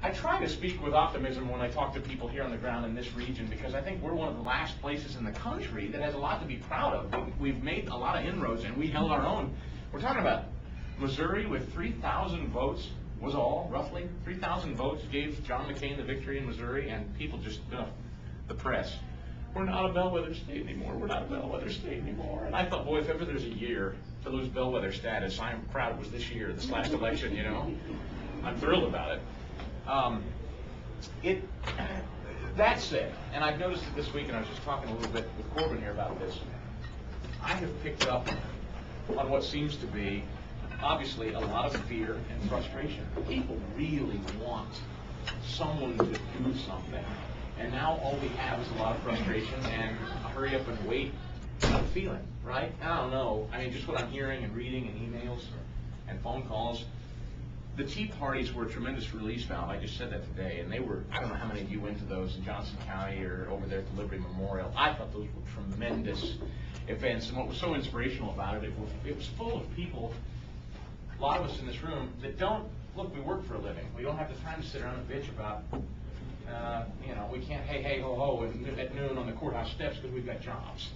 I try to speak with optimism when I talk to people here on the ground in this region, because I think we're one of the last places in the country that has a lot to be proud of. We've made a lot of inroads, and we held our own. We're talking about Missouri with 3,000 votes was all, roughly. 3,000 votes gave John McCain the victory in Missouri, and people just, the press, we're not a bellwether state anymore. We're not a bellwether state anymore. And I thought, boy, if ever there's a year to lose bellwether status, I'm proud it was this year, this last election, you know. I'm thrilled about it. That said, and I've noticed it this week, and I was just talking a little bit with Corbin here about this, I have picked up on what seems to be, obviously, a lot of fear and frustration. People really want someone to do something, and now all we have is a lot of frustration and a hurry up and wait feeling, right? I don't know. I mean, just what I'm hearing and reading and emails and phone calls. The Tea Parties were a tremendous release valve. I just said that today, and they were, I don't know how many of you went to those in Johnson County or over there at the Liberty Memorial. I thought those were tremendous events, and what was so inspirational about it was full of people, a lot of us in this room, that don't, look, we work for a living. We don't have the time to sit around and bitch about, you know, we can't hey ho ho at noon on the courthouse steps because we've got jobs.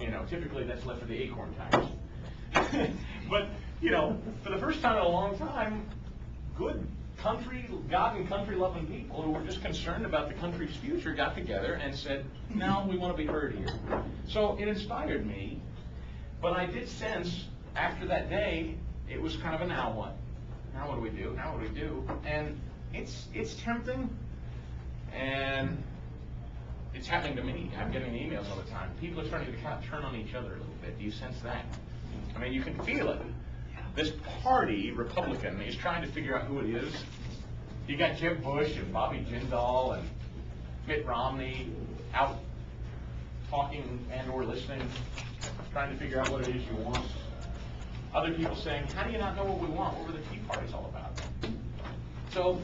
You know, typically that's left for the acorn timers. But, you know, for the first time in a long time, good country, God and country-loving people who were just concerned about the country's future got together and said, no, we want to be heard here. So it inspired me, but I did sense after that day, it was kind of a now what? Now what do we do? Now what do we do? And it's tempting, and it's happening to me. I'm getting emails all the time. People are starting to kind of turn on each other a little bit. Do you sense that? I mean, you can feel it. This party, Republican, is trying to figure out who it is. You got Jeb Bush and Bobby Jindal and Mitt Romney out talking and or listening, trying to figure out what it is you want. Other people saying, how do you not know what we want? What were the Tea Parties all about? So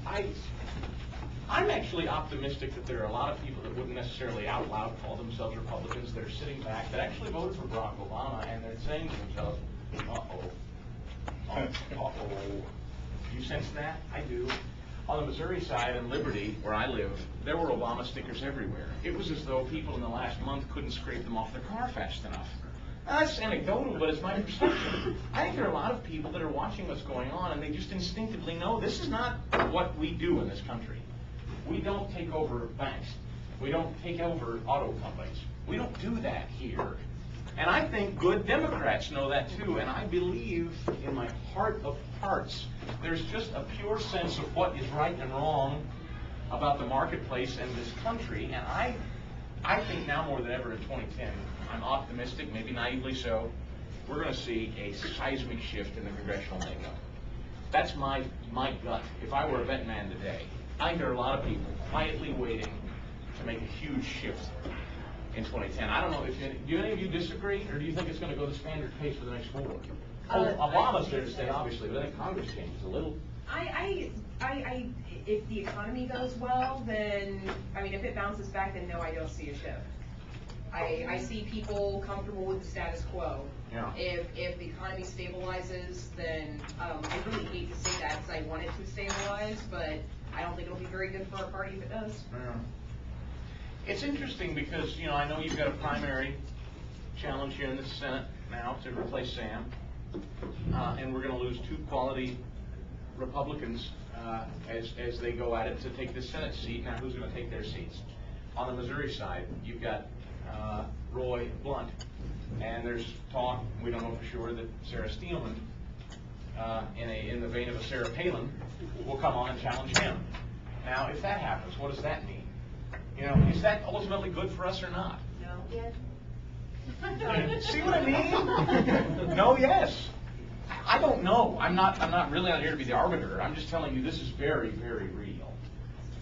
I'm actually optimistic that there are a lot of people that wouldn't necessarily out loud call themselves Republicans that are sitting back, that actually voted for Barack Obama, and they're saying to themselves, uh-oh. You sense that? I do. On the Missouri side in Liberty, where I live, there were Obama stickers everywhere. It was as though people in the last month couldn't scrape them off their car fast enough. Now, that's anecdotal, but it's my perception. I think there are a lot of people that are watching what's going on, and they just instinctively know this is not what we do in this country. We don't take over banks. We don't take over auto companies. We don't do that here. And I think good Democrats know that too, and I believe in my heart of hearts there's just a pure sense of what is right and wrong about the marketplace and this country, and I think now more than ever in 2010, I'm optimistic, maybe naively so, we're going to see a seismic shift in the congressional makeup. That's my gut. If I were a vet man today, I think there are a lot of people quietly waiting to make a huge shift in 2010. I don't know, do any of you disagree, or do you think it's going to go the standard pace for the next 4? Obama's there to stay, obviously, but I think Congress changes a little. If the economy goes well, then, I mean, if it bounces back, then no, I don't see a shift. I see people comfortable with the status quo. Yeah. If the economy stabilizes, then I really hate to say that because I want it to stabilize, but I don't think it'll be very good for our party if it does. Yeah. It's interesting because, you know, I know you've got a primary challenge here in the Senate now to replace Sam, and we're going to lose 2 quality Republicans as they go at it to take the Senate seat. Now, who's going to take their seats? On the Missouri side, you've got Roy Blunt, and there's talk, we don't know for sure, that Sarah Steelman, in the vein of a Sarah Palin, will come on and challenge him. Now, if that happens, what does that mean? You know, is that ultimately good for us or not? No. Yes. See what I mean? No, yes. I don't know. I'm not really out here to be the arbiter. I'm just telling you this is very, very real.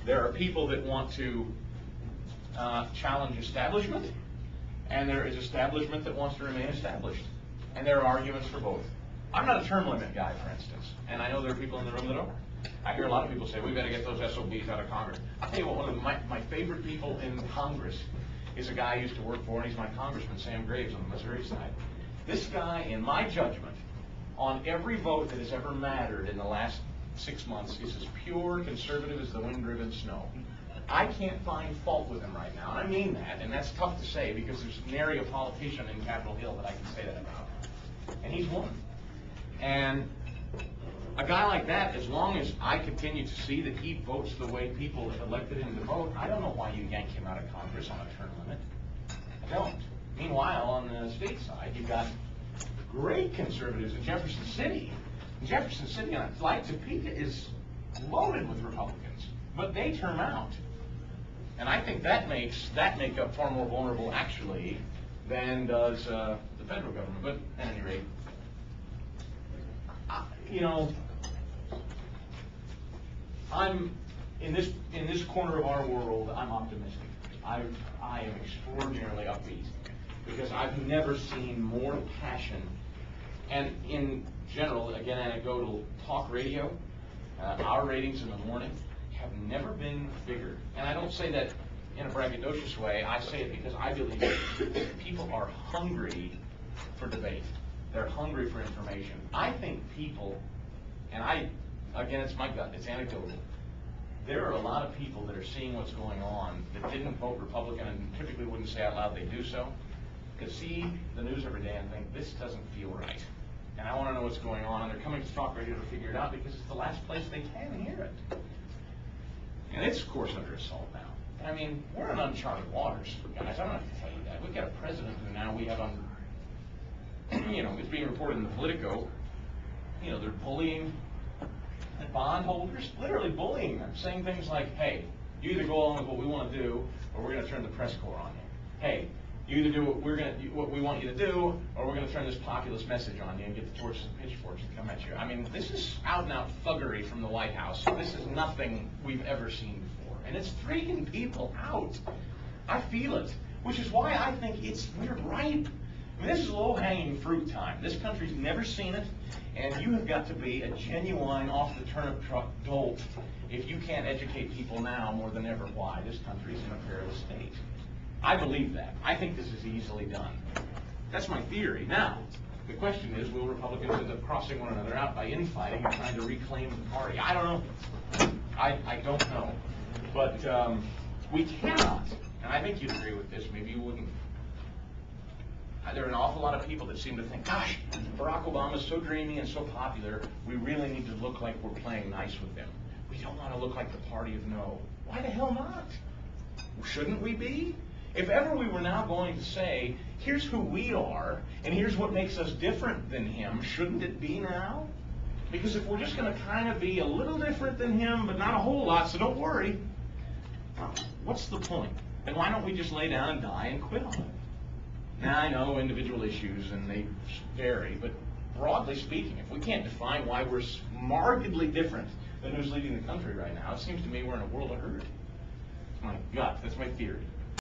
There are people that want to challenge establishment, and there is establishment that wants to remain established. And there are arguments for both. I'm not a term limit guy, for instance, and I know there are people in the room that are. I hear a lot of people say, we better get those SOBs out of Congress. I'll tell you what, one of my favorite people in Congress is a guy I used to work for, and he's my congressman, Sam Graves, on the Missouri side. This guy, in my judgment, on every vote that has ever mattered in the last 6 months is as pure conservative as the wind-driven snow. I can't find fault with him right now, and I mean that, and that's tough to say because there's nary a politician in Capitol Hill that I can say that about. And he's one. And a guy like that, as long as I continue to see that he votes the way people elected him to vote, I don't know why you yank him out of Congress on a term limit. I don't. Meanwhile, on the state side, you've got great conservatives in Jefferson City. In Jefferson City, like Topeka, is loaded with Republicans, but they term out. And I think that makes that makeup far more vulnerable, actually, than does the federal government. But at any rate, you know, I'm in this corner of our world. I'm optimistic. I am extraordinarily upbeat because I've never seen more passion. And in general, again, anecdotal talk radio, our ratings in the morning have never been bigger. And I don't say that in a braggadocious way. I say it because I believe that people are hungry for debate. They're hungry for information. I think people, and again, it's my gut, it's anecdotal. There are a lot of people that are seeing what's going on that didn't vote Republican and typically wouldn't say out loud they do so, because see the news every day and think, this doesn't feel right. And I want to know what's going on, and they're coming to talk radio to figure it out because it's the last place they can hear it. And it's, of course, under assault now. I mean, we're in uncharted waters, guys. I don't have to tell you that. We've got a president who now we have on, you know, it's being reported in the Politico, you know, they're bullying bondholders, literally bullying them, saying things like, hey, you either go along with what we want to do, or we're going to turn the press corps on you. Hey, you either do what we want you to do, or we're going to turn this populist message on you and get the torches and pitchforks and come at you. I mean, this is out-and-out thuggery from the White House. This is nothing we've ever seen before, and it's freaking people out. I feel it, which is why I think we're ripe. I mean, this is low-hanging fruit time. This country's never seen it, and you have got to be a genuine off-the-turnip-truck dolt if you can't educate people now more than ever why this country's in a perilous state. I believe that. I think this is easily done. That's my theory. Now, the question is, will Republicans end up crossing one another out by infighting and trying to reclaim the party? I don't know. I don't know. But we cannot, and I think you'd agree with this, maybe you wouldn't. There are an awful lot of people that seem to think, gosh, Barack Obama's so dreamy and so popular, we really need to look like we're playing nice with him. We don't want to look like the party of no. Why the hell not? Shouldn't we be? If ever we were now going to say, here's who we are, and here's what makes us different than him, shouldn't it be now? Because if we're just going to kind of be a little different than him, but not a whole lot, so don't worry, what's the point? Then why don't we just lay down and die and quit on it? Now, I know individual issues, and they vary, but broadly speaking, if we can't define why we're markedly different than who's leading the country right now, it seems to me we're in a world of hurt. That's my gut. That's my theory.